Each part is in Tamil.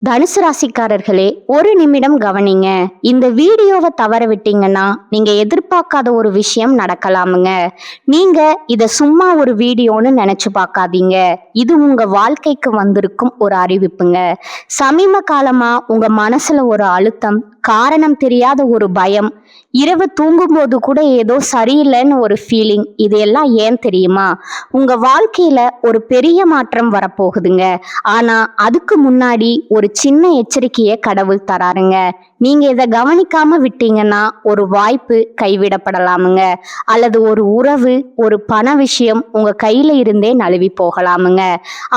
தனுசு ராசிக்காரர்களே, ஒரு நிமிடம் கவனிங்க. இந்த வீடியோவை தவற விட்டீங்கன்னா நீங்க எதிர்பார்க்காத ஒரு விஷயம் நடக்கலாமுங்க. நீங்க இத சும்மா ஒரு வீடியோன்னு நினைச்சு பார்க்காதீங்க. இது உங்க வாழ்க்கைக்கு வந்திருக்கும் ஒரு அறிவிப்புங்க. சமீப காலமா உங்க மனசுல ஒரு அழுத்தம், காரணம் தெரியாத ஒரு பயம், இரவு தூங்கும்போது கூட ஏதோ சரியில்லைன்னு ஒரு ஃபீலிங், இது எல்லாம் ஏன் தெரியுமா? உங்க வாழ்க்கையில ஒரு பெரிய மாற்றம் வரப்போகுதுங்க. ஆனா அதுக்கு முன்னாடி ஒரு சின்ன எச்சரிக்கையை கடவுள் தராருங்க. நீங்க இதை கவனிக்காம விட்டீங்கன்னா ஒரு வாய்ப்பு கைவிடப்படலாமுங்க, அல்லது ஒரு உறவு, ஒரு பண விஷயம் உங்க கையில இருந்தே நழுவி போகலாமுங்க.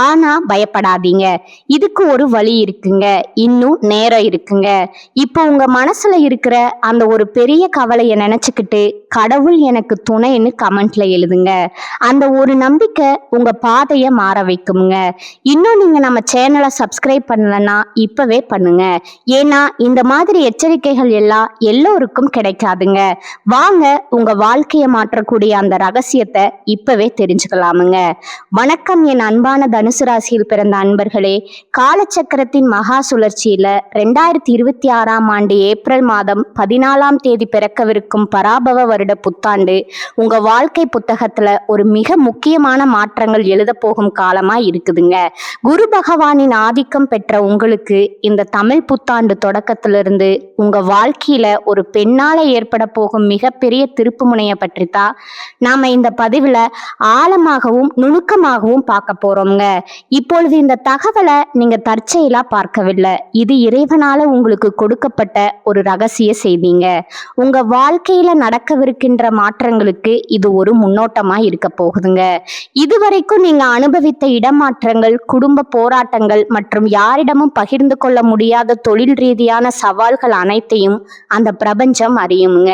ஆனா பயப்படாதீங்க, இதுக்கு ஒரு வழி இருக்குங்க. இன்னும் நேரம் இருக்குங்க. இப்போ உங்க மனசுல இருக்கிற அந்த ஒரு பெரிய கவலையை நினைச்சுக்கிட்டு கடவுள் எனக்கு துணைன்னு கமெண்ட்ல எழுதுங்க. அந்த ஒரு நம்பிக்கை உங்க பாதையை மாற வைக்குங்க. இன்னும் நீங்க நம்ம சேனலை சப்ஸ்கிரைப் பண்ணலன்னா இப்பவே பண்ணுங்க. ஏன்னா இந்த மாதிரி எச்சரிக்கைகள் எல்லாம் எல்லோருக்கும் கிடைக்காதுங்க. வாங்க உங்க வாழ்க்கையை மாற்றக்கூடிய அந்த ரகசியத்தை இப்பவே தெரிஞ்சுக்கலாமுங்க. வணக்கம் என் அன்பான தனுசு ராசியில் பிறந்த அன்பர்களே. காலச்சக்கரத்தின் மகா சுழற்சியில 2026ஆம் ஆண்டு ஏப்ரல் மாதம் 14ஆம் தேதி பிறக்கவிருக்கும் பராபவ வருட புத்தாண்டு உங்க வாழ்க்கை புத்தகத்துல ஒரு மிக முக்கியமான மாற்றங்கள் எழுத போகும் காலமா இருக்குதுங்க. குரு பகவானின் ஆதிக்கம் பெற்ற உங்களுக்கு இந்த தமிழ் புத்தாண்டு தொடக்கத்திலிருந்து உங்க வாழ்க்கையில ஒரு பெண்ணால ஏற்பட போகும் மிகப்பெரிய திருப்பு முனையை பற்றி தான் நாம இந்த பதிவுல ஆழமாகவும் நுணுக்கமாகவும் பார்க்க போறோம்ங்க. இப்பொழுது இந்த தகவலை நீங்க தற்செயலா பார்க்கவில்லை. இது இறைவனால உங்களுக்கு கொடுக்கப்பட்ட ஒரு ரகசிய செய்திங்க. உங்க வாழ்க்கையில நடக்கவிருக்கின்ற மாற்றங்களுக்கு இது ஒரு முன்னோட்டமா இருக்க போகுதுங்க. இதுவரைக்கும் நீங்க அனுபவித்த இடமாற்றங்கள், குடும்ப போராட்டங்கள் மற்றும் யாரிடமும் பகிர்ந்து கொள்ள முடியாத தொழில் ரீதியான சவால்கள் அனைத்தையும் அந்த பிரபஞ்சம் அறியுங்க.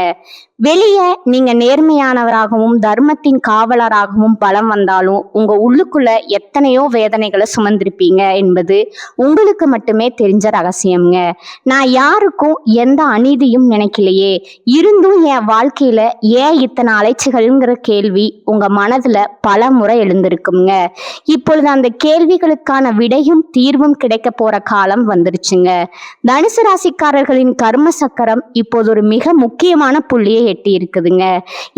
வெளியே நீங்க நேர்மையானவராகவும் தர்மத்தின் காவலராகவும் பலம் வந்தாலும் உங்க உள்ளுக்குள்ள எத்தனையோ வேதனைகளை சுமந்திருப்பீங்க என்பது உங்களுக்கு மட்டுமே தெரிஞ்ச ரகசியம்ங்க. நான் யாருக்கும் எந்த அநீதியும் நினைக்கலையே, இருந்தும் என் வாழ்க்கையில ஏன் இத்தனை அலைச்சிகள்ங்கிற கேள்வி உங்க மனதுல பல முறை எழுந்திருக்குங்க. இப்பொழுது அந்த கேள்விகளுக்கான விடையும் தீர்வும் கிடைக்க போற காலம் வந்துருச்சுங்க. தனுசு ராசிக்காரர்களின் கர்ம சக்கரம் இப்போது ஒரு மிக முக்கியமான புள்ளியை எட்டி இருக்குதுங்க.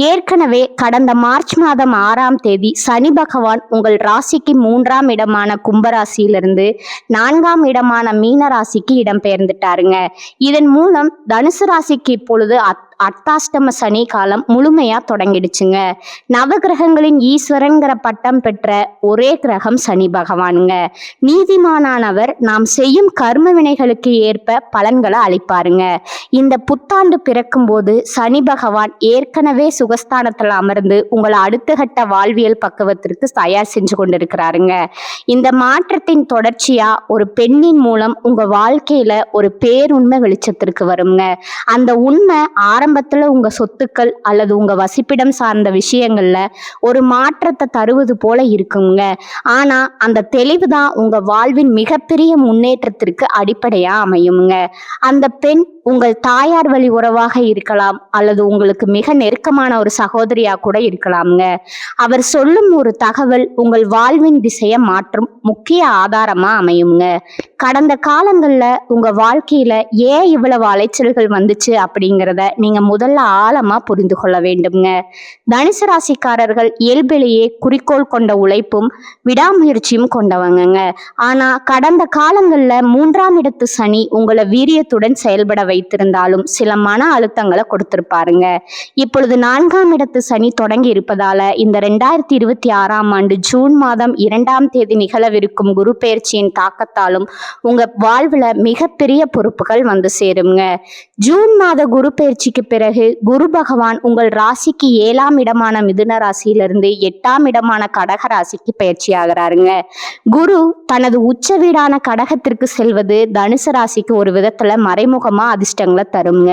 ஏற்கனவே கடந்த மார்ச் மாதம் 6ஆம் தேதி சனி பகவான் உங்கள் ராசிக்கு 3ஆம் இடமான கும்பராசியிலிருந்து 4ஆம் இடமான மீன ராசிக்கு இடம்பெயர்ந்துட்டாருங்க. இதன் மூலம் தனுசு ராசிக்கு இப்பொழுது அர்த்தாஷ்டம சனி காலம் முழுமையா தொடங்கிடுச்சுங்க. நவகிரகங்களின் ஈஸ்வரன்கிற பட்டம் பெற்ற ஒரே கிரகம் சனி பகவானுங்க. நீதிமானவர் நாம் செய்யும் கர்ம வினைகளுக்கு ஏற்ப பலன்களை அளிப்பாருங்க. இந்த புத்தாண்டு பிறக்கும் போது சனி பகவான் ஏற்கனவே சுகஸ்தானத்தில் அமர்ந்து உங்களை அடுத்த கட்ட வாழ்வியல் பக்குவத்திற்கு தயார் செஞ்சு கொண்டிருக்கிறாருங்க. இந்த மாற்றத்தின் தொடர்ச்சியா ஒரு பெண்ணின் மூலம் உங்க வாழ்க்கையில ஒரு பேருண்மை வெளிச்சத்திற்கு வருங்க. அந்த உண்மை ஆரம்பத்துல உங்க சொத்துக்கள் அல்லது உங்க வசிப்பிடம் சார்ந்த விஷயங்கள்ல ஒரு மாற்றத்தை தருவது போல இருக்குங்க. ஆனா அந்த தெளிவுதான் உங்க வாழ்வின் மிகப்பெரிய முன்னேற்றத்திற்கு அடிப்படையா அமையுங்க. அந்த பெண் உங்கள் தாயார் வழி உறவாக இருக்கலாம், அல்லது உங்களுக்கு மிக நெருக்கமான ஒரு சகோதரியா கூட இருக்கலாம்ங்க. அவர் சொல்லும் ஒரு தகவல் உங்கள் வாழ்வின் திசையை மாற்றும் முக்கிய ஆதாரமா அமையுங்க. கடந்த காலங்கள்ல உங்க வாழ்க்கையில ஏன் இவ்வளவு அலைச்சல்கள் வந்துச்சு அப்படிங்கிறத நீங்க முதல்ல ஆழமா புரிந்து கொள்ள வேண்டும்ங்க. தனுசு ராசிக்காரர்கள் இயல்பிலேயே குறிக்கோள் கொண்ட உழைப்பும் விடாமுயற்சியும் கொண்டவங்க. ஆனா கடந்த காலங்கள்ல 3ஆம் இடத்து சனி உங்களை வீரியத்துடன் செயல்பட வைத்திருந்தாலும் சில மன அழுத்தங்களை கொடுத்திருப்பாருங்க. இப்பொழுது 4ஆம் இடத்து சனி தொடங்கி இருப்பதால இந்த 2026ஆம் ஆண்டு ஜூன் மாதம் 2ஆம் தேதி நிகழவிருக்கும் குரு பெயர்ச்சியின் தாக்கத்தாலும் உங்க வாழ்வுல மிகப்பெரிய பொறுப்புகள் வந்து சேருங்க. ஜூன் மாத குரு பெயர்ச்சிக்கு பிறகு குரு பகவான் உங்கள் ராசிக்கு 7ஆம் இடமான மிதுன ராசியிலிருந்து 8ஆம் இடமான கடக ராசிக்கு பயிற்சி ஆகிறாருங்க. குரு தனது உச்ச வீடான கடகத்திற்கு செல்வது தனுசு ராசிக்கு ஒரு விதத்துல மறைமுகமா அது அதிர்ஷ்டங்களை தருங்க.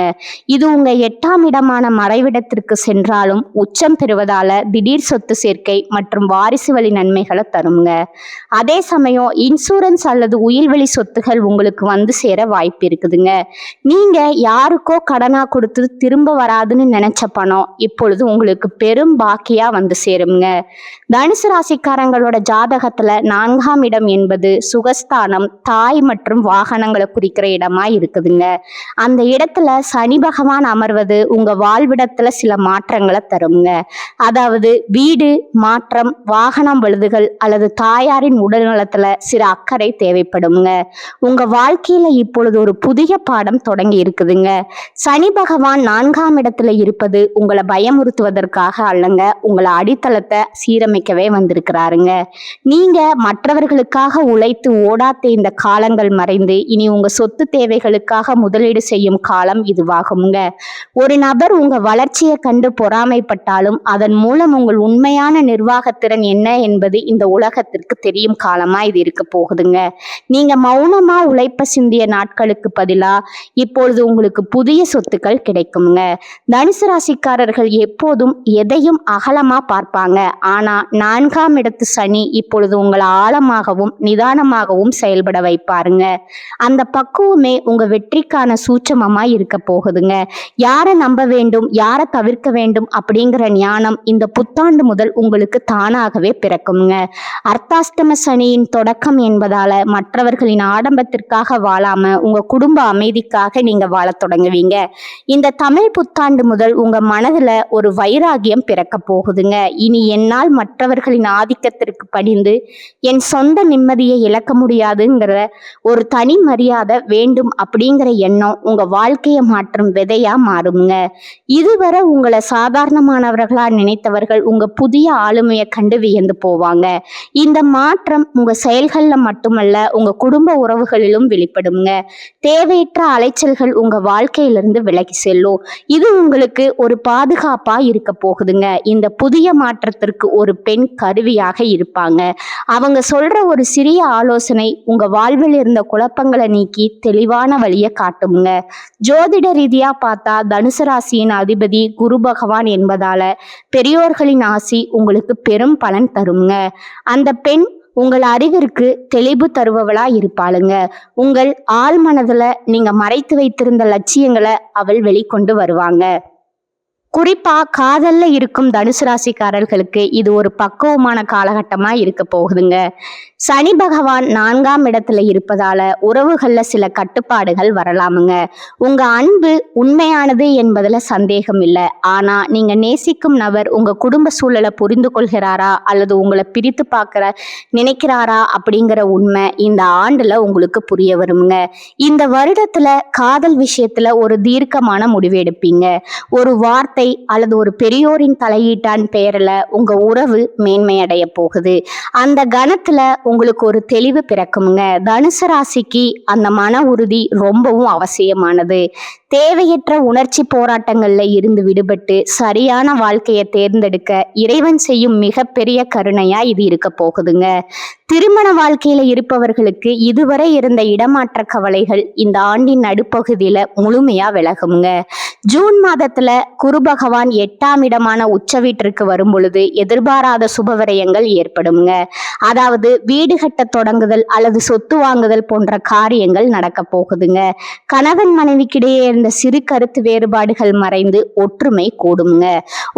இது உங்க 8ஆம் இடமான மறைவிடத்திற்கு சென்றாலும் உச்சம் பெறுவதால திடீர் சொத்து சேர்க்கை மற்றும் வாரிசு வழி நன்மைகளை தருங்க. அதே சமயம் இன்சூரன்ஸ் அல்லது உயிர்வழி சொத்துகள் உங்களுக்கு வந்து சேர வாய்ப்பு இருக்குதுங்க. நீங்க யாருக்கோ கடனா கொடுத்து திரும்ப வராதுன்னு நினைச்ச பணம் இப்பொழுது உங்களுக்கு பெரும் பாக்கியா வந்து சேருங்க. தனுசு ராசிக்காரங்களோட ஜாதகத்துல 4ஆம் இடம் என்பது சுகஸ்தானம், தாய் மற்றும் வாகனங்களை குறிக்கிற இடமா இருக்குதுங்க. அந்த இடத்துல சனி பகவான் அமர்வது உங்க வாழ்விடத்துல சில மாற்றங்களை தருங்க. அதாவது வீடு மாற்றம், வாகனம் வழுதுகள் அல்லது தாயாரின் உடல் நலத்துல சில அக்கறை தேவைப்படுங்க. உங்க வாழ்க்கையில இப்பொழுது ஒரு புதிய பாடம் தொடங்கி இருக்குதுங்க. சனி பகவான் 4ஆம் இடத்துல இருப்பது உங்களை பயமுறுத்துவதற்காக அல்லங்க, உங்களை அடித்தளத்தை சீரமைக்கவே வந்திருக்கிறாருங்க. நீங்க மற்றவர்களுக்காக உழைத்து ஓடாத்த இந்த காலங்கள் மறைந்து இனி உங்க சொத்து தேவைகளுக்காக முதலீடு செய்யும் காலம் இதுவாகுங்க. ஒரு நபர் உங்க வளர்ச்சியை கண்டு பொறாமைப்பட்டாலும் அதன் மூலம் உங்கள் உண்மையான நிர்வாகத்திறன் என்ன என்பது இந்த உலகத்திற்கு தெரியும் காலமா இது இருக்க போகுதுங்க. நீங்க மௌனமா உழைப்ப சிந்திய நாட்களுக்கு பதிலா இப்பொழுது உங்களுக்கு புதிய சொத்துக்கள் கிடைக்குங்க. தனுசு ராசிக்காரர்கள் எப்போதும் எதையும் அகலமா பார்ப்பாங்க. ஆனா 4ஆம் இடத்து சனி இப்பொழுது உங்களை ஆழமாகவும் நிதானமாகவும் செயல்பட வைப்பாருங்க. அந்த பக்குவமே உங்க வெற்றிக்கான சூட்சமமா இருக்க போகுதுங்க. யாரை நம்ப வேண்டும், யாரை தவிர்க்க வேண்டும் அப்படிங்கிற ஞானம் இந்த புத்தாண்டு முதல் உங்களுக்கு தானாகவே பிறக்குங்க. அர்த்தாஷ்டம சனியின் தொடக்கம் என்பதால மற்றவர்களின் ஆடம்பத்திற்காக வாழாம உங்க குடும்ப அமைதிக்காக நீங்க வாழ தொடங்குவீங்க. இந்த தமிழ் புத்தாண்டு முதல் உங்க மனதுல ஒரு வைராகியம் பிறக்க போகுதுங்க. இனி என்னால் மற்றவர்களின் ஆதிக்கத்திற்கு பணிந்து என் சொந்த நிம்மதியை இழக்க முடியாதுங்கிற ஒரு தனி மரியாதை வேண்டும் அப்படிங்கிற எண்ணம் உங்க வாழ்க்கையை மாற்றும் விதையா மாறுங்க. இதுவரை உங்களை சாதாரணமானவர்களா நினைத்தவர்கள் உங்க புதிய ஆளுமையை கண்டு வியந்து போவாங்க. இந்த மாற்றம் உங்க செயல்கள்ல மட்டுமல்ல உங்க குடும்ப உறவுகளிலும் வெளிப்படுங்க. தேவையற்ற அலைச்சல்கள் உங்க வாழ்க்கையிலிருந்து விலகி செல்லும். இது உங்களுக்கு ஒரு பாதுகாப்பா இருக்க போகுதுங்க. இந்த புதிய மாற்றத்திற்கு ஒரு பெண் கருவியாக இருப்பாங்க. அவங்க சொல்ற ஒரு சிறிய ஆலோசனை உங்க வாழ்வில் இருந்த குழப்பங்களை நீக்கி தெளிவான வழியை காட்டுங்க. ஜோதிட ரீதியா பார்த்தா தனுசு ராசியின் அதிபதி குரு பகவான் என்பதால பெரியோர்களின் ஆசி உங்களுக்கு பெரும் பலன் தருங்க. அந்த பெண் உங்கள் அறிவிற்கு தெளிவு தருபவளா இருப்பாளுங்க. உங்கள் ஆழ் மனதுல நீங்க மறைத்து வைத்திருந்த லட்சியங்களை அவள் வெளிக்கொண்டு வருவாங்க. குறிப்பா காதல்ல இருக்கும் தனுசு ராசிக்காரர்களுக்கு இது ஒரு பக்குவமான காலகட்டமா இருக்க போகுதுங்க. சனி பகவான் 4ஆம் இடத்துல இருப்பதால உறவுகள்ல சில கட்டுப்பாடுகள் வரலாமுங்க. உங்க அன்பு உண்மையானது என்பதுல சந்தேகம் இல்லை. ஆனா நீங்க நேசிக்கும் நபர் உங்க குடும்ப சூழலை புரிந்து கொள்கிறாரா அல்லது உங்களை பிரித்து பார்க்க நினைக்கிறாரா அப்படிங்கிற உண்மை இந்த ஆண்டுல உங்களுக்கு புரிய வருங்க. இந்த வருடத்துல காதல் விஷயத்துல ஒரு தீர்க்கமான முடிவு எடுப்பீங்க. ஒரு வார்த்தை அல்லது ஒரு பெரியோரின் தலையீட்டான் பெயர்ல உங்க உறவு மேன்மையடைய போகுது. அந்த கணத்துல உங்களுக்கு ஒரு தெளிவு பிறக்குங்க. தனுசு ராசிக்கு அந்த மன உறுதி ரொம்பவும் அவசியமானது. தேவையற்ற உணர்ச்சி போராட்டங்கள்ல இருந்து விடுபட்டு சரியான வாழ்க்கையை தேர்ந்தெடுக்க இறைவன் செய்யும் மிகப்பெரிய கருணையா இது இருக்க போகுதுங்க. திருமண வாழ்க்கையில இருப்பவர்களுக்கு இதுவரை இருந்த இடமாற்ற கவலைகள் இந்த ஆண்டின் நடுப்பகுதியில முழுமையா விலகுங்க. ஜூன் மாதத்துல குரு பகவான் 8ஆம் இடமான உச்ச வீட்டிற்கு வரும் பொழுது எதிர்பாராத சுபவிரயங்கள் ஏற்படுங்க. அதாவது வீடு கட்ட தொடங்குதல் அல்லது சொத்து வாங்குதல் போன்ற காரியங்கள் நடக்க போகுதுங்க. கணவன் மனைவிக்கிடையே இருந்த சிறு கருத்து வேறுபாடுகள் மறைந்து ஒற்றுமை கூடுங்க.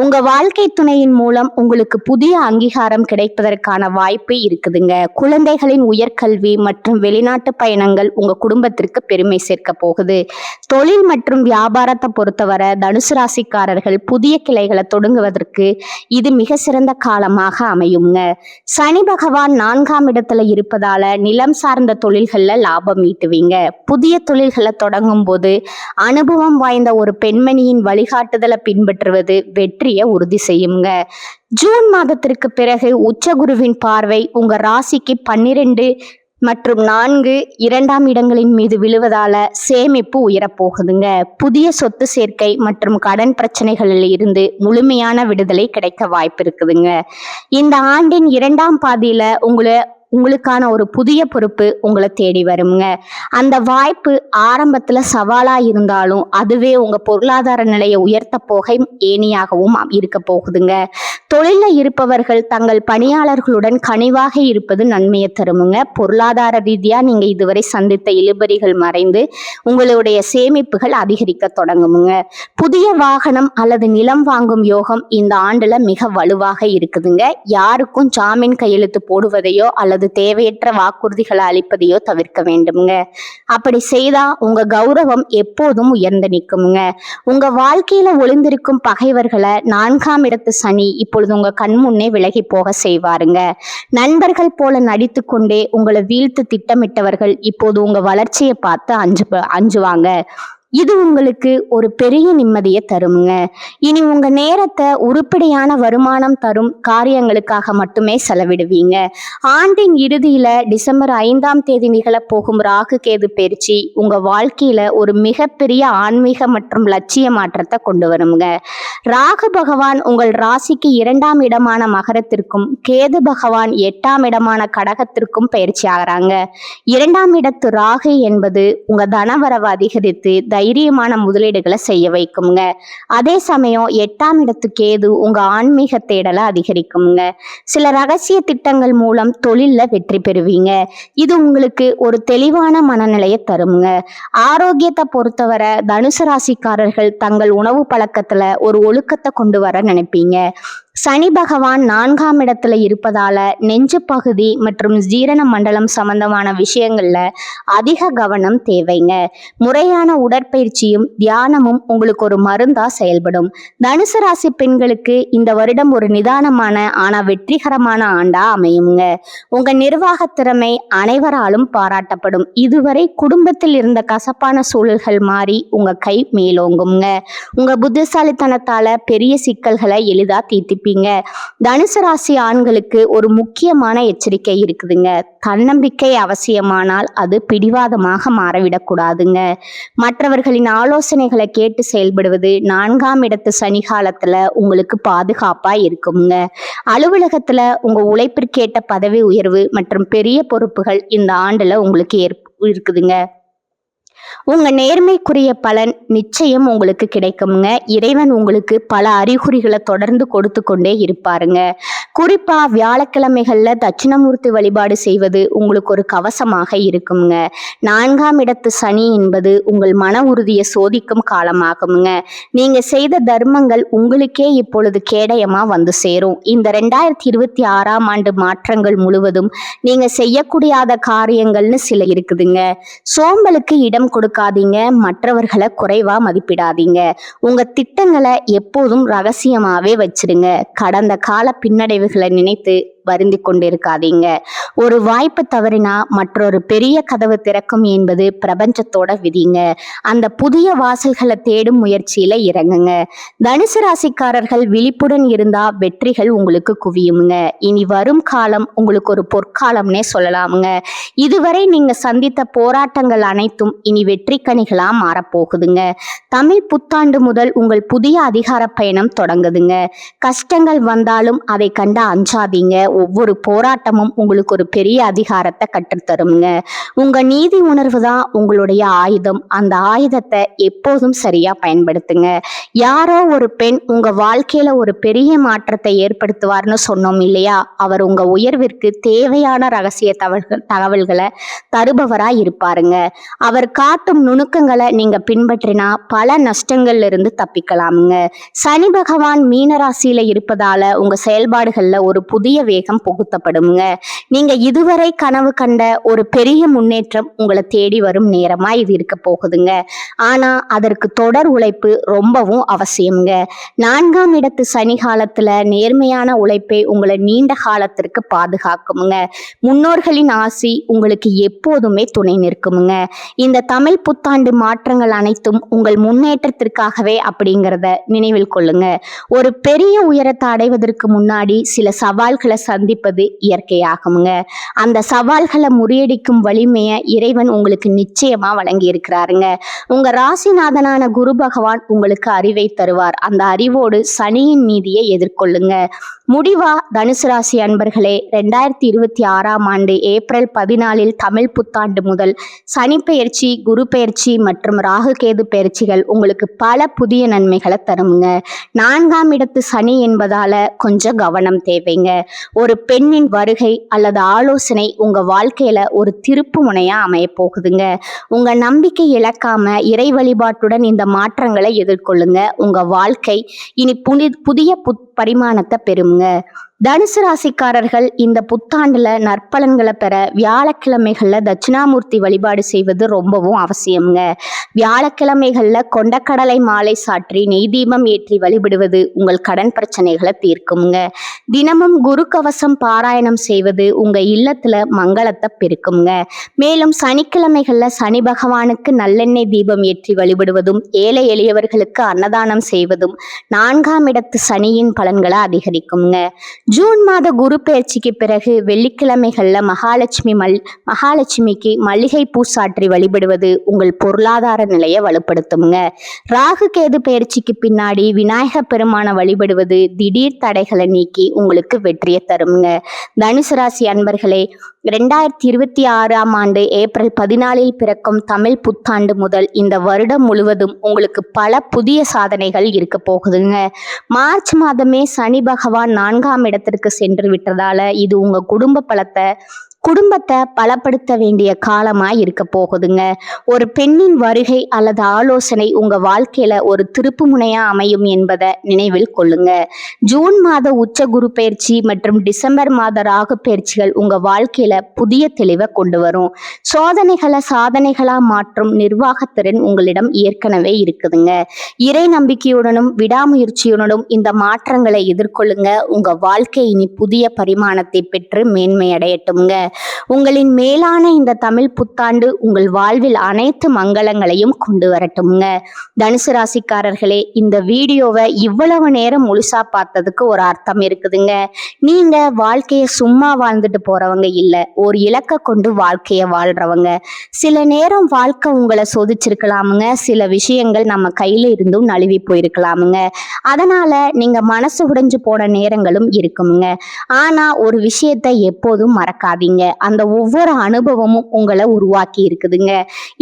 உங்க வாழ்க்கை துணையின் மூலம் உங்களுக்கு புதிய அங்கீகாரம் கிடைப்பதற்கான வாய்ப்பு இருக்குதுங்க. குழந்தைகளின் உயர்கல்வி மற்றும் வெளிநாட்டு பயணங்கள் உங்க குடும்பத்திற்கு பெருமை சேர்க்க போகுது. தொழில் மற்றும் வியாபாரத்தை பொறுத்தவரை தனுசு ராசிக்காரர்கள் புதிய கிளைகளை தொடங்குவதற்கு இது மிக சிறந்த காலமாக அமையுங்க. சனி பகவான் 4ஆம் இடத்துல இருப்பதால நிலம் சார்ந்த தொழில்கள்ல லாபம் ஈட்டுவீங்க. புதிய தொழில்களை தொடங்கும் போது அனுபவம் வாய்ந்த ஒரு பெண்மணியின் வழிகாட்டுதலை பின்பற்றுவது வெற்றியை உறுதி செய்யுங்க. ஜூன் மாதத்திற்கு பிறகு உச்சகுருவின் பார்வை உங்க ராசிக்கு 12 மற்றும் 4, 2ஆம் இடங்களின் மீது விழுவதால சேமிப்பு உயரப்போகுதுங்க. புதிய சொத்து சேர்க்கை மற்றும் கடன் பிரச்சனைகளில் இருந்து முழுமையான விடுதலை கிடைக்க வாய்ப்பு இருக்குதுங்க. இந்த ஆண்டின் 2ஆம் பாதியில உங்களுக்கான ஒரு புதிய பொறுப்பு உங்களை தேடி வருங்க. அந்த வாய்ப்பு ஆரம்பத்துல சவாலா இருந்தாலும் அதுவே உங்க பொருளாதார நிலையை உயர்த்த போக ஏணியாகவும் இருக்க போகுதுங்க. தொழில இருப்பவர்கள் தங்கள் பணியாளர்களுடன் கனிவாக இருப்பது நன்மையை தருமுங்க. பொருளாதார ரீதியா நீங்க இதுவரை சந்தித்த இழுபறிகள் மறைந்து உங்களுடைய சேமிப்புகள் அதிகரிக்க தொடங்குமுங்க. புதிய வாகனம் அல்லது நிலம் வாங்கும் யோகம் இந்த ஆண்டுல மிக வலுவாக இருக்குதுங்க. யாருக்கும் ஜாமீன் கையெழுத்து போடுவதையோ அல்லது தேவையற்ற வாக்குறுதிகளை அளிப்பதையோ தவிர்க்க வேண்டுமுங்க. அப்படி செய்தா உங்க கௌரவம் எப்போதும் உயர்ந்து நிற்குமுங்க. உங்க வாழ்க்கையில ஒளிந்திருக்கும் பகைவர்களை 4ஆம் இடத்து சனி இப்பொழுது உங்க கண் முன்னே விலகி போக செய்வாருங்க. நண்பர்கள் போல நடித்து கொண்டே உங்களை வீழ்த்து திட்டமிட்டவர்கள் இப்போது உங்க வளர்ச்சியை பார்த்து அஞ்சுவாங்க. இது உங்களுக்கு ஒரு பெரிய நிம்மதியை தருங்க. இனி உங்க நேரத்தை உருப்படியான வருமானம் தரும் காரியங்களுக்காக மட்டுமே செலவிடுவீங்க. ஆண்டின் இறுதியில டிசம்பர் 5ஆம் தேதி நிகழப்போகும் ராகு கேது பயிற்சி உங்க வாழ்க்கையில ஒரு மிகப்பெரிய ஆன்மீக மற்றும் லட்சிய மாற்றத்தை கொண்டு வருங்க. ராகு பகவான் உங்கள் ராசிக்கு 2ஆம் இடமான மகரத்திற்கும் கேது பகவான் 8ஆம் இடமான கடகத்திற்கும் பயிற்சி ஆகிறாங்க. 2ஆம் இடத்து ராகு என்பது உங்க தனவரவு அதிகரித்து தைரியமான முதலீடுகளை செய்ய வைக்குங்க. அதே சமயம் 8ஆம் இடத்து கேது உங்க ஆன்மீக தேடலை அதிகரிக்குங்க. சில ரகசிய திட்டங்கள் மூலம் தொழில்ல வெற்றி பெறுவீங்க. இது உங்களுக்கு ஒரு தெளிவான மனநிலையை தருங்க. ஆரோக்கியத்தை பொறுத்தவரை தனுசு ராசிக்காரர்கள் தங்கள் உணவு பழக்கத்துல ஒரு ஒழுக்கத்தை கொண்டு வர நினைப்பீங்க. சனி பகவான் 4ஆம் இடத்துல இருப்பதால நெஞ்சு பகுதி மற்றும் ஜீரண மண்டலம் சம்பந்தமான விஷயங்கள்ல அதிக கவனம் தேவைங்க. முறையான உடற்பயிற்சியும் தியானமும் உங்களுக்கு ஒரு மருந்தா செயல்படும். தனுசு ராசி பெண்களுக்கு இந்த வருடம் ஒரு நிதானமான ஆனா வெற்றிகரமான ஆண்டா அமையுங்க. உங்க நிர்வாக திறமை அனைவராலும் பாராட்டப்படும். இதுவரை குடும்பத்தில் இருந்த கசப்பான சூழல்கள் மாறி உங்க கை மேலோங்குங்க. உங்க புத்திசாலித்தனத்தால பெரிய சிக்கல்களை எளிதா தீர்த்திப்பீங்க. தனுசு ராசி ஆண்களுக்கு ஒரு முக்கியமான எச்சரிக்கை இருக்குதுங்க. தன்னம்பிக்கை அவசியமானால் அது பிடிவாதமாக மாறவிடக்கூடாதுங்க. மற்றவர்களின் ஆலோசனைகளை கேட்டு செயல்படுவது 4ஆம் இடத்து சனி காலத்துல உங்களுக்கு பாதுகாப்பா இருக்குங்க. அலுவலகத்துல உங்க உழைப்பிற்கேற்ற பதவி உயர்வு மற்றும் பெரிய பொறுப்புகள் இந்த ஆண்டுல உங்களுக்கு இருக்குதுங்க. உங்க நேர்மைக்குரிய பலன் நிச்சயம் உங்களுக்கு கிடைக்குங்க. இறைவன் உங்களுக்கு பல அறிகுறிகளை தொடர்ந்து கொடுத்து கொண்டே இருப்பாருங்க. குறிப்பா வியாழக்கிழமைகள்ல தட்சிணமூர்த்தி வழிபாடு செய்வது உங்களுக்கு ஒரு கவசமாக இருக்குங்க. 4ஆம் இடத்து சனி என்பது உங்கள் மன உறுதியை சோதிக்கும் காலமாகுங்க. நீங்க செய்த தர்மங்கள் உங்களுக்கே இப்பொழுது கேடயமா வந்து சேரும். இந்த 2026ஆம் ஆண்டு மாற்றங்கள் முழுவதும் நீங்க செய்யக்கூடாத காரியங்கள்னு சில இருக்குதுங்க. சோம்பலுக்கு இடம் கொடுக்காதீங்க. மற்றவர்களை குறைவா மதிப்பிடாதீங்க. உங்க திட்டங்களை எப்போதும் ரகசியமாவே வச்சிருங்க. கடந்த கால பின்னடைவுகளை நினைத்து வருந்தி கொண்டிருக்காதீங்க. ஒரு வாய்ப்பு தவறினா மற்றொரு பெரிய கதவு திறக்கும் என்பது பிரபஞ்சத்தோட விதிங்க. அந்த புதிய வாசல்களை தேடும் முயற்சியில இறங்குங்க. தனுசு ராசிக்காரர்கள் விழிப்புடன் இருந்தா வெற்றிகள் உங்களுக்கு குவியுங்க. இனி வரும் காலம் உங்களுக்கு ஒரு பொற்காலம்னே சொல்லலாமுங்க. இதுவரை நீங்க சந்தித்த போராட்டங்கள் அனைத்தும் இனி வெற்றி கனிகளா மாறப்போகுதுங்க. தமிழ் புத்தாண்டு முதல் உங்கள் புதிய அதிகார பயணம் தொடங்குதுங்க. கஷ்டங்கள் வந்தாலும் அதை கண்டு அஞ்சாதீங்க. ஒவ்வொரு போராட்டமும் உங்களுக்கு ஒரு பெரிய அதிகாரத்தை கற்றுத்தருங்க. உங்க நீதி உணர்வு தான் உங்களுடைய ஆயுதம். அந்த ஆயுதத்தை எப்போதும் சரியா பயன்படுத்துங்க. யாரோ ஒரு பெண் உங்க வாழ்க்கையில ஒரு பெரிய மாற்றத்தை ஏற்படுத்துவார்னு சொன்னோம் இல்லையா? அவர் உங்க உயர்விற்கு தேவையான ரகசிய தகவல்களை தருபவரா இருப்பாருங்க. அவர் காட்டும் நுணுக்கங்களை நீங்க பின்பற்றினா பல நஷ்டங்கள்ல இருந்து தப்பிக்கலாமுங்க. சனி பகவான் மீனராசியில இருப்பதால உங்க செயல்பாடுகள்ல ஒரு புதிய வேகம் புகுத்தப்படுங்க. நீங்க இதுவரை கனவு கண்ட ஒரு பெரிய முன்னேற்றம் உங்களை தேடி வரும் நேரமா இது இருக்க போகுதுங்க. ஆனா அதற்கு தொடர் உழைப்பு ரொம்பவும் அவசியம்ங்க. 4ஆம் இடத்து சனி காலத்துல நேர்மையான உழைப்பை உங்களை நீண்ட காலத்திற்கு பாதுகாக்குமுங்க. முன்னோர்களின் ஆசி உங்களுக்கு எப்போதுமே துணை நிற்குமுங்க. இந்த தமிழ் புத்தாண்டு மாற்றங்கள் அனைத்தும் உங்கள் முன்னேற்றத்திற்காகவே அப்படிங்கிறத நினைவில் கொள்ளுங்க. ஒரு பெரிய உயரத்தை அடைவதற்கு முன்னாடி சில சவால்களை சந்திப்பது இயற்கையாகுங்க. அந்த சவால்களை முறியடிக்கும் வலிமையை இறைவன் உங்களுக்கு நிச்சயமா வழங்கி இருக்கிறாருங்க. உங்க ராசிநாதனான குரு பகவான் உங்களுக்கு அறிவை தருவார். அந்த அறிவோடு சனியின் நீதியை எதிர்கொள்ளுங்க. முடிவா தனுசு ராசி அன்பர்களே, 2026ஆம் ஆண்டு ஏப்ரல் 14 தமிழ் புத்தாண்டு முதல் சனி பெயர்ச்சி, குரு பெயர்ச்சி மற்றும் ராகு கேது பெயர்ச்சிகள் உங்களுக்கு பல புதிய நன்மைகளை தருங்க. 4ஆம் இடத்து சனி என்பதால கொஞ்சம் கவனம் தேவைங்க. ஒரு பெண்ணின் வருகை அல்லது ஆலோசனை உங்க வாழ்க்கையில ஒரு திருப்பு முனையா அமைய போகுதுங்க. உங்க நம்பிக்கை இழக்காம இறை வழிபாட்டுடன் இந்த மாற்றங்களை எதிர்கொள்ளுங்க. உங்க வாழ்க்கை இனி புதிய பரிமாணத்தை பெறுங்க. தனுசு ராசிக்காரர்கள் இந்த புத்தாண்டுல நற்பலன்களை பெற வியாழக்கிழமைகள்ல தட்சிணாமூர்த்தி வழிபாடு செய்வது ரொம்பவும் அவசியம்ங்க. வியாழக்கிழமைகள்ல கொண்டக்கடலை மாலை சாற்றி நெய் தீபம் ஏற்றி வழிபடுவது உங்கள் கடன் பிரச்சனைகளை தீர்க்குங்க. தினமும் குரு கவசம் பாராயணம் செய்வது உங்க இல்லத்துல மங்களத்தை பெருக்குங்க. மேலும் சனிக்கிழமைகள்ல சனி பகவானுக்கு நல்லெண்ணெய் தீபம் ஏற்றி வழிபடுவதும் ஏழை எளியவர்களுக்கு அன்னதானம் செய்வதும் 4ஆம் இடத்து சனியின் பலன்களை அதிகரிக்குங்க. ஜூன் மாத குரு பெயர்ச்சிக்கு பிறகு வெள்ளிக்கிழமைகள்ல மகாலட்சுமிக்கு மல்லிகை பூ சாற்றி வழிபடுவது உங்கள் பொருளாதார நிலையை வலுப்படுத்துங்க. ராகு கேது பெயர்ச்சிக்கு பின்னாடி விநாயக பெருமான வழிபடுவது திடீர் தடைகளை நீக்கி உங்களுக்கு வெற்றியை தருங்க. தனுசு ராசி அன்பர்களே, 2026ஆம் ஆண்டு ஏப்ரல் 14 பிறக்கும் தமிழ் புத்தாண்டு முதல் இந்த வருடம் முழுவதும் உங்களுக்கு பல புதிய சாதனைகள் இருக்க போகுதுங்க. மார்ச் மாதமே சனி பகவான் 4ஆம் இடத்திற்கு சென்று விட்டதால இது உங்க குடும்பத்தை பலப்படுத்த வேண்டிய காலமா இருக்க போகுதுங்க. ஒரு பெண்ணின் வருகை அல்லது ஆலோசனை உங்க வாழ்க்கையில ஒரு திருப்பு முனையா அமையும் என்பதை நினைவில் கொள்ளுங்க. ஜூன் மாத உச்ச குரு பயிற்சி மற்றும் டிசம்பர் மாத ராகு பயிற்சிகள் உங்க வாழ்க்கையில புதிய தெளிவை கொண்டு வரும். சோதனைகளை சாதனைகளா மாற்றும் நிர்வாகத்திறன் உங்களிடம் ஏற்கனவே இருக்குதுங்க. இறை நம்பிக்கையுடனும் விடாமுயற்சியுடனும் இந்த மாற்றங்களை எதிர்கொள்ளுங்க. உங்க வாழ்க்கை இனி புதிய பரிமாணத்தை பெற்று மேன்மையடையட்டுங்க. உங்களின் மேலான இந்த தமிழ் புத்தாண்டு உங்கள் வாழ்வில் அனைத்து மங்களங்களையும் கொண்டு வரட்டும்ங்க. தனுசு ராசிக்காரர்களே, இந்த வீடியோவை இவ்வளவு நேரம் முழுசா பார்த்ததுக்கு ஒரு அர்த்தம் இருக்குதுங்க. நீங்க வாழ்க்கைய சும்மா வாழ்ந்துட்டு போறவங்க இல்ல, ஒரு இலக்கை கொண்டு வாழ்க்கைய வாழ்றவங்க. சில நேரம் வாழ்க்கை உங்களை சோதிச்சிருக்கலாமுங்க. சில விஷயங்கள் நம்ம கையில இருந்தும் நழுவி போயிருக்கலாமுங்க. அதனால நீங்க மனசு உடைஞ்சு போன நேரங்களும் இருக்குமுங்க. ஆனா ஒரு விஷயத்தை எப்போதும் மறக்காதீங்க. அந்த ஒவ்வொரு அனுபவமும் உங்களை உருவாக்கி இருக்குதுங்க.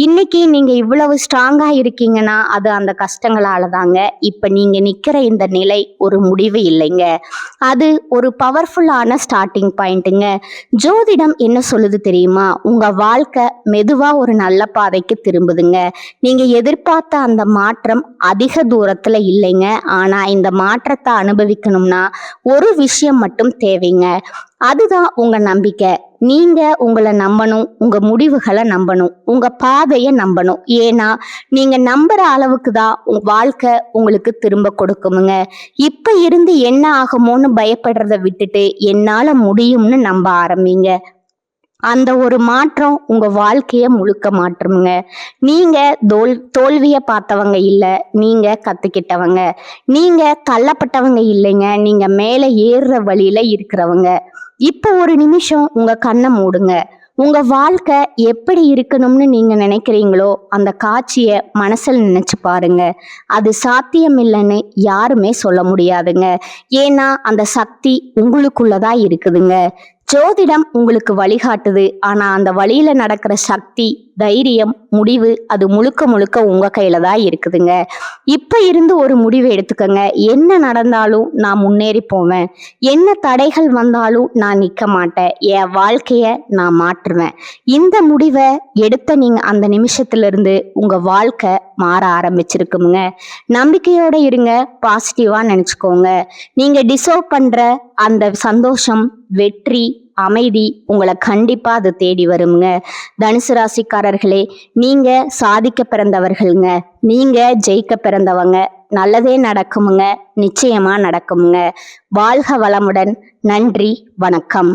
இன்னைக்கு நீங்க இவ்வளவு ஸ்ட்ராங்கா இருக்கீங்கன்னா அது அந்த கஷ்டங்களால தாங்க. இப்ப நீங்க நிக்கிற இந்த நிலை ஒரு முடிவு இல்லைங்க, அது ஒரு பவர்ஃபுல்லான ஸ்டார்டிங் பாயிண்ட்டுங்க. ஜோதிடம் என்ன சொல்லுது தெரியுமா? உங்க வாழ்க்கை மெதுவா ஒரு நல்ல பாதைக்கு திரும்புதுங்க. நீங்க எதிர்பார்த்த அந்த மாற்றம் அதிக தூரத்துல இல்லைங்க. ஆனா இந்த மாற்றத்தை அனுபவிக்கணும்னா ஒரு விஷயம் மட்டும் தேவைங்க. அதுதான் உங்க நம்பிக்கை. நீங்க உங்களை நம்பணும், உங்க முடிவுகளை நம்பணும், உங்க பாதையை நம்பணும். ஏன்னா நீங்க நம்புற அளவுக்கு தான் உங்க வாழ்க்கை உங்களுக்கு திரும்ப கொடுக்குமுங்க. இப்ப இருந்து என்ன ஆகுமோன்னு பயப்படுறத விட்டுட்டு என்னால முடியும்னு நம்ப ஆரம்பிங்க. அந்த ஒரு மாற்றம் உங்க வாழ்க்கைய முழுக்க மாற்றுங்க. நீங்க தோல்விய பார்த்தவங்க இல்ல, நீங்க கத்துக்கிட்டவங்க. நீங்க தள்ளப்பட்டவங்க இல்லைங்க, நீங்க மேல ஏறுற வழியில இருக்கிறவங்க. இப்ப ஒரு நிமிஷம் உங்க கண்ணை மூடுங்க. உங்க வாழ்க்கை எப்படி இருக்கணும்னு நீங்க நினைக்கிறீங்களோ அந்த காட்சியை மனசுல நினைச்சு பாருங்க. அது சாத்தியம் இல்லைன்னு யாருமே சொல்ல முடியாதுங்க. ஏன்னா அந்த சக்தி உங்களுக்குள்ளதான் இருக்குதுங்க. ஜோதிடம் உங்களுக்கு வழிகாட்டுது. ஆனா அந்த வழியில நடக்கிற சக்தி, தைரியம், முடிவு அது முழுக்க முழுக்க உங்க கையில தான் இருக்குதுங்க. இப்ப இருந்து ஒரு முடிவு எடுத்துக்கங்க. என்ன நடந்தாலும் நான் முன்னேறி போவேன், என்ன தடைகள் வந்தாலும் நான் நிக்க மாட்டேன், என் வாழ்க்கைய நான் மாற்றுவேன். இந்த முடிவை எடுத்த நீங்க அந்த நிமிஷத்துல இருந்து உங்க வாழ்க்கை மாற ஆரம்பிச்சிருக்குங்க. நம்பிக்கையோட இருங்க, பாசிட்டிவா நினைச்சுக்கோங்க. நீங்க டிசர்வ் பண்ற அந்த சந்தோஷம், வெற்றி, அமைதி உங்களை கண்டிப்பா அது தேடி வருங்க. தனுசு ராசிக்காரர்களே, நீங்க சாதிக்க பிறந்தவர்கள்ங்க. நீங்க ஜெயிக்க பிறந்தவங்க. நல்லதே நடக்குமுங்க, நிச்சயமா நடக்குமுங்க. வாழ்க வளமுடன். நன்றி, வணக்கம்.